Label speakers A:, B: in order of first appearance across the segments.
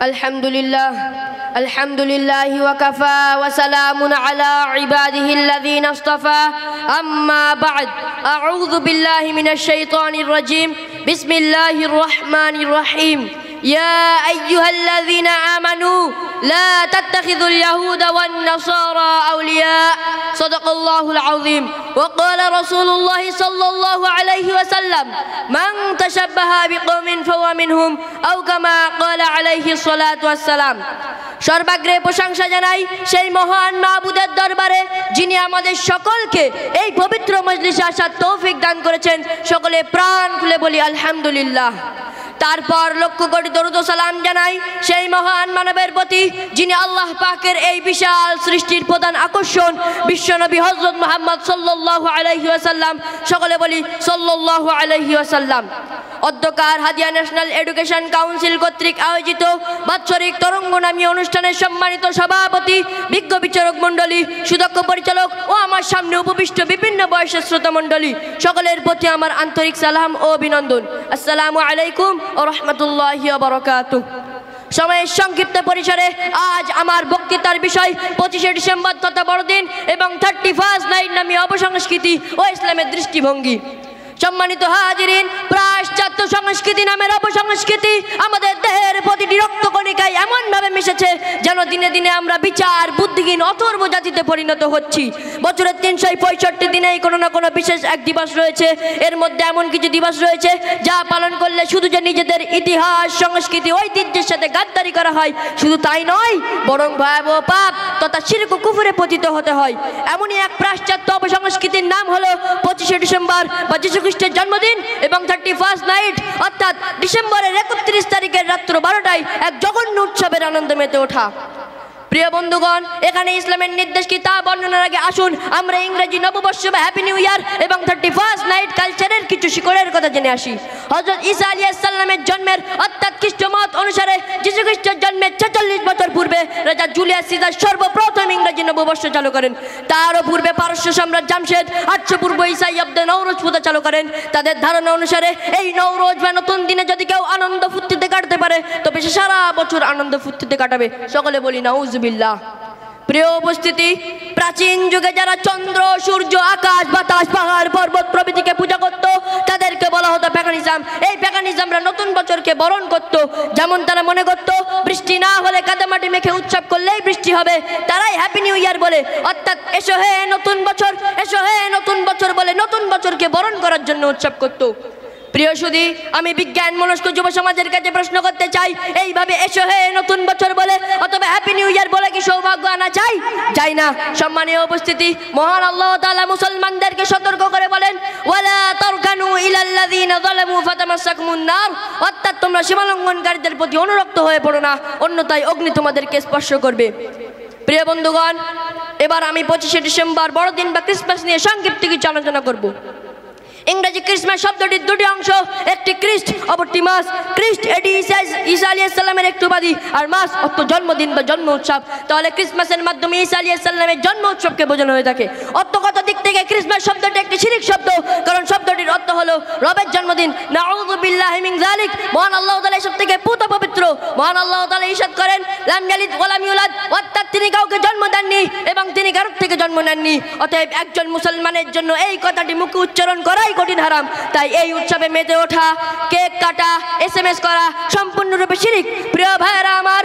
A: আলহামদুলিল্লাহ ওয়াকাফা ওয়া সালামুন আলা ইবাদিহিল্লাযীনা ইসতাফা আম্মা বা'দ আউযু বিল্লাহি মিনাশ শাইতানির রাজীম বিসমিল্লাহির রহমানির রহিম ইয়া আইয়ুহাল্লাযীনা আমানু লা তাত্তাখিযুল ইয়াহুদা ওয়ান নাসারা আউলিয়া সাদাকাল্লাহুল আযীম ওয়া ক্বালা রাসূলুল্লাহ সাল্লাল্লাহু আলাইহি ওয়াসাল্লাম মান তাশাব্বাহা বিকওমিন ফাহুয়া মিনহুম আও কামা ক্বালা আলাইহি সাল্লাতু ওয়াসসালাম। সর্বাগ্রে প্রশংসা জানাই সেই মহান মাবুদের দরবারে যিনি আমাদের সকলকে এই পবিত্র মজলিসে আসার তৌফিক দান করেছেন। সকলে প্রাণ খুলে বলি আলহামদুলিল্লাহ। তারপর লক্ষ কোটি দরুদ ও সালাম জানাই সেই মহান মানবের প্রতি যিনি আল্লাহ পাকের এই বিশাল সৃষ্টির প্রধান আকর্ষণ বিশ্বনবী হযরত মুহাম্মদ সাল্লাল্লাহু আলাইহি ওয়াসাল্লাম। সকলে বলি সাল্লাল্লাহু আলাইহি ওয়াসাল্লাম। অধ্যকার হাদিয়া ন্যাশনাল এডুকেশন কাউন্সিল কর্তৃক আয়োজিত বাৎসরিক তরঙ্গ নামী অনুষ্ঠানের সম্মানিত সভাপতি, বিজ্ঞ বিচারক মণ্ডলী, সুদক্ষ পরিচালক ও আমার সামনে উপবিষ্ট বিভিন্ন বয়সের শ্রোতা মণ্ডলী, সকলের প্রতি আমার আন্তরিক সালাম ও অভিনন্দন। আসসালামু আলাইকুম ওয়া রাহমাতুল্লাহি ওয়া বারাকাতুহু। সময়ের সংক্ষিপ্ত পরিসরে আজ আমার বক্তৃতার বিষয় 25শে ডিসেম্বর তথা বড়দিন এবং 31st নাইট নামী অপসংস্কৃতি ও ইসলামের দৃষ্টিভঙ্গি। সম্মানিত হাজিরিন, পাশ্চাত্য সংস্কৃতি নামের অপসংস্কৃতি আমাদের দেহের প্রতিটি রক্তকণিকায় এমনভাবে মিশেছে যেন দিনে দিনে আমরা বিচার বুদ্ধিহীন অথর্ব জাতিতে পরিণত হচ্ছি। বছরের 365 দিনেই কোনো না কোনো বিশেষ এক দিবস রয়েছে। এর মধ্যে এমন কিছু দিবস রয়েছে যা পালন করলে শুধু যে নিজেদের ইতিহাস সংস্কৃতি ঐতিহ্যের সাথে গাদ্দারি করা হয়, শুধু তাই নয় বরং ভয়াবহ পাপ তথা শিরক ও কুফরে পতিত হতে হয়। এমনই এক পাশ্চাত্য অপসংস্কৃতির নাম হলো 25শে ডিসেম্বর বা যিশু খ্রিস্টের জন্মদিন এবং 31st নাইট অর্থাৎ ডিসেম্বরের 31 তারিখের রাত্র 12টায় এক জঘন্য উৎসবের আনন্দ মেতে ওঠা। প্রিয় বন্ধুগণ, এখানে ইসলামের নির্দেশ কি তা বর্ণনার আগে আসুন আমরা ইংরেজি নববর্ষ বা হ্যাপি নিউ ইয়ার এবং 31st নাইট কালচারের কিছু শিকড়ের কথা জেনে আসি। হযরত ঈসা আলাইহিস সালামের জন্মের অর্থাৎ খ্রিস্ট মত অনুসারে যিশু খ্রিস্টের জন্মের 46 বছর পূর্বে রাজা জুলিয়াস সিজার সর্বপ্রথম ইংরেজি নববর্ষ চালু করেন। তারও পূর্বে পারস্য সম্রাট জামশেদ 800 পূর্ব ঈসাই অব্দে নওরোজ পূজা চালু করেন। তাদের ধারণা অনুসারে এই নওরোজ বা নতুন দিনে যদি কেউ আনন্দ ফুর্তিতে কাটাতে পারে তবে সে সারা বছর আনন্দ ফুর্তিতে কাটাবে। সকলে বলি নাউজুবিল্লাহ। প্রিয় উপস্থিতি, প্রাচীন যুগে যারা চন্দ্র, সূর্য, আকাশ, বাতাস, পাহাড়, পর্বত প্রভৃতিকে পূজা করত তাদেরকে বলা হতো প্যাগানিজম। এই প্যাগানিজমরা নতুন বছরকে বরণ করত। যেমন তারা মনে করত বৃষ্টি না হলে কাদামাটি মেখে উৎসব করলেই বৃষ্টি হবে, তারাই হ্যাপি নিউ ইয়ার বলে, অর্থাৎ এসো হে নতুন বছর, এসো হে নতুন বছর বলে নতুন বছরকে বরণ করার জন্য উৎসব করত। প্রিয় সুধী, আমি বিজ্ঞান মনস্ক যুব সমাজের কাছে প্রশ্ন করতে চাই, এইভাবে এসো হে নতুন বছর বলে অথবা হ্যাপি নিউ ইয়ার বলে কি সৌভাগ্য আনা চাই? চাই না। সম্মানীয় উপস্থিতি, মহান আল্লাহ তাআলা মুসলমানদেরকে সতর্ক করে বলেন ওয়ালা তারকানু ইলাল্লাযীনা যালামু ফাতামাসসাকুমুন নার, অর্থাৎ তোমরা সীমালঙ্ঘনকারীদের প্রতি অনুরক্ত হয়ে পড়ো না, অন্যথায় অগ্নি তোমাদেরকে স্পর্শ করবে। প্রিয় বন্ধুগণ, এবার আমি 25শে ডিসেম্বর বড়দিন বা ক্রিসমাস নিয়ে সংক্ষিপ্ত কিছু আলোচনা করব। ইংরেজি ক্রিসমাস শব্দটির দুটি অংশ, একটি ক্রিস্ট অপরটি মাস। ক্রিস্ট এটি ঈসা আলাইহিস সালামের একটি উপাধি আর মাস অর্থ জন্মদিন বা জন্ম উৎসব। তাহলে ক্রিসমাসের মাধ্যমে ঈসা আলাইহিস সালামের জন্ম উৎসবকে বোঝানো হয়ে থাকে। অর্থগত দিক থেকে ক্রিসমাস শব্দটি একটি শিরক শব্দ, কারণ শব্দটির অর্থ হলো রবের জন্মদিন। নাউযু বিল্লাহি মিন যালিক। মহান আল্লাহ তাআলা এসব থেকে পুত পবিত্র। মহান আল্লাহ তাআলা ইরশাদ করেন লাম ইয়ালিদ ওয়া লাম ইউলাদ, অর্থাৎ তিনি কাউকে জন্ম দেননি এবং তিনি কারোর থেকে জন্ম নেননি। অতএব একজন মুসলমানের জন্য এই কথাটি মুখে উচ্চারণ করাই কঠিন হারাম। তাই এই উৎসবে মেতে ওঠা, কেক কাটা, SMS করা সম্পূর্ণরূপে শিরক। প্রিয় ভাইয়েরা আমার,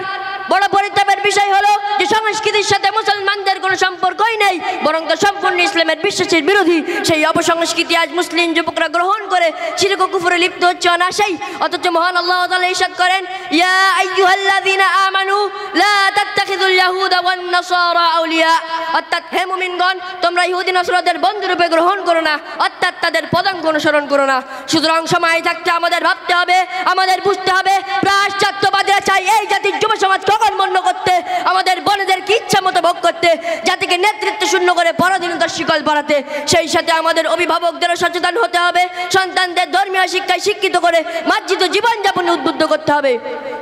A: বড় পরিতাপের বিষয় হলো যে সংস্কৃতির সাথে মুসলমানদের কোনো সম্পর্কই নেই, বরং তা সম্পূর্ণ ইসলামের বিশ্বাসের বিরোধী। সেই অপসংস্কৃতি আজ মুসলিম যুবকরা গ্রহণ করে শিরক ও কুফরে লিপ্ত হচ্ছে অনাশাই। অথচ মহান আল্লাহ তাআলা ইরশাদ করেন ইয়া আইয়ুহাল্লাযীনা আমানু লা তাত্তাখিযুল ইয়াহুদা ওয়ান নাসারা আউলিয়া, অর্থাৎ হে মুমিনগণ তোমরা ইহুদি নাসারাদের বন্ধুরূপে গ্রহণ করো না, অর্থাৎ তাদের পদাঙ্ক অনুসরণ করো না। সুতরাং সময় থাকতে আমাদের ভাবতে হবে, আমাদের বুঝতে হবে পাশ্চাত্যবাদীরা চাই এই জাতির যুব সমাজ কর্মণ্য করতে, আমাদের বোনেদেরকে ইচ্ছা মতো ভোগ করতে, জাতিকে নেতৃত্ব শূন্য করে পরাধীনতার শিকল পরাতে। সেই সাথে আমাদের অভিভাবকদেরও সচেতন হতে হবে, সন্তানদের ধর্মীয় শিক্ষায় শিক্ষিত করে মার্জিত জীবনযাপনে উদ্বুদ্ধ করতে হবে।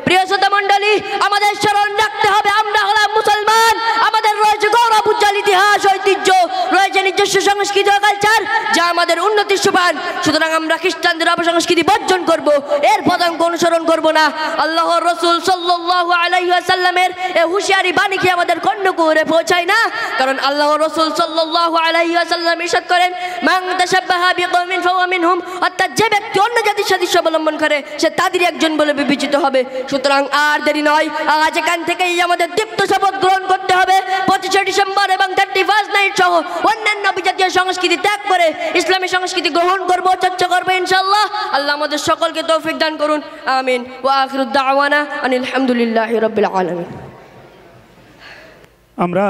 A: প্রিয় শ্রোতা মণ্ডলী, আমাদের স্মরণ রাখতে হবে আমরা হলাম মুসলমান, আমাদের রয়েছে গৌরব উজ্জ্বল ইতিহাস ঐতিহ্য, রয়েছে নিজস্ব সংস্কৃতি ও কালচার যা আমাদের আমাদের উন্নতির সোপান। সুতরাং আমরা খ্রিস্টানদের অপসংস্কৃতি বর্জন করব, এর পদাঙ্ক অনুসরণ করব না। আল্লাহর রাসূল সাল্লাল্লাহু আলাইহি ওয়াসাল্লামের এই হুঁশিয়ারি বাণী কি আমাদের কর্ণকুহরে পৌঁছায় না? কারণ আল্লাহর রাসূল সাল্লাল্লাহু আলাইহি ওয়াসাল্লাম ইরশাদ করেন, মান তাশাব্বাহা বিকওমিন ফাহুয়া মিনহুম, অর্থাৎ যে ব্যক্তি অন্য জাতির সাদৃশ্য অবলম্বন করে সে তাদেরই একজন বলে বিবেচিত হবে। সুতরাং আর দেরি নয়, আজ এখান থেকেই আমাদের দীপ্ত শপথ গ্রহণ করতে হবে 25 ডিসেম্বর এবং 31 নাইট সহ অন্যান্য বিজাতীয় সংস্কৃতি ত্যাগ করে ইসলামী সংস্কৃতি গ্রহণ করব, চর্চা করব ইনশাআল্লাহ। আল্লাহ আমাদের সকলকে তৌফিক দান করুন, আমিন। ওয়া আখিরু দাওয়ানা আনিল হামদুলিল্লাহি রাব্বিল আলামিন।
B: আমরা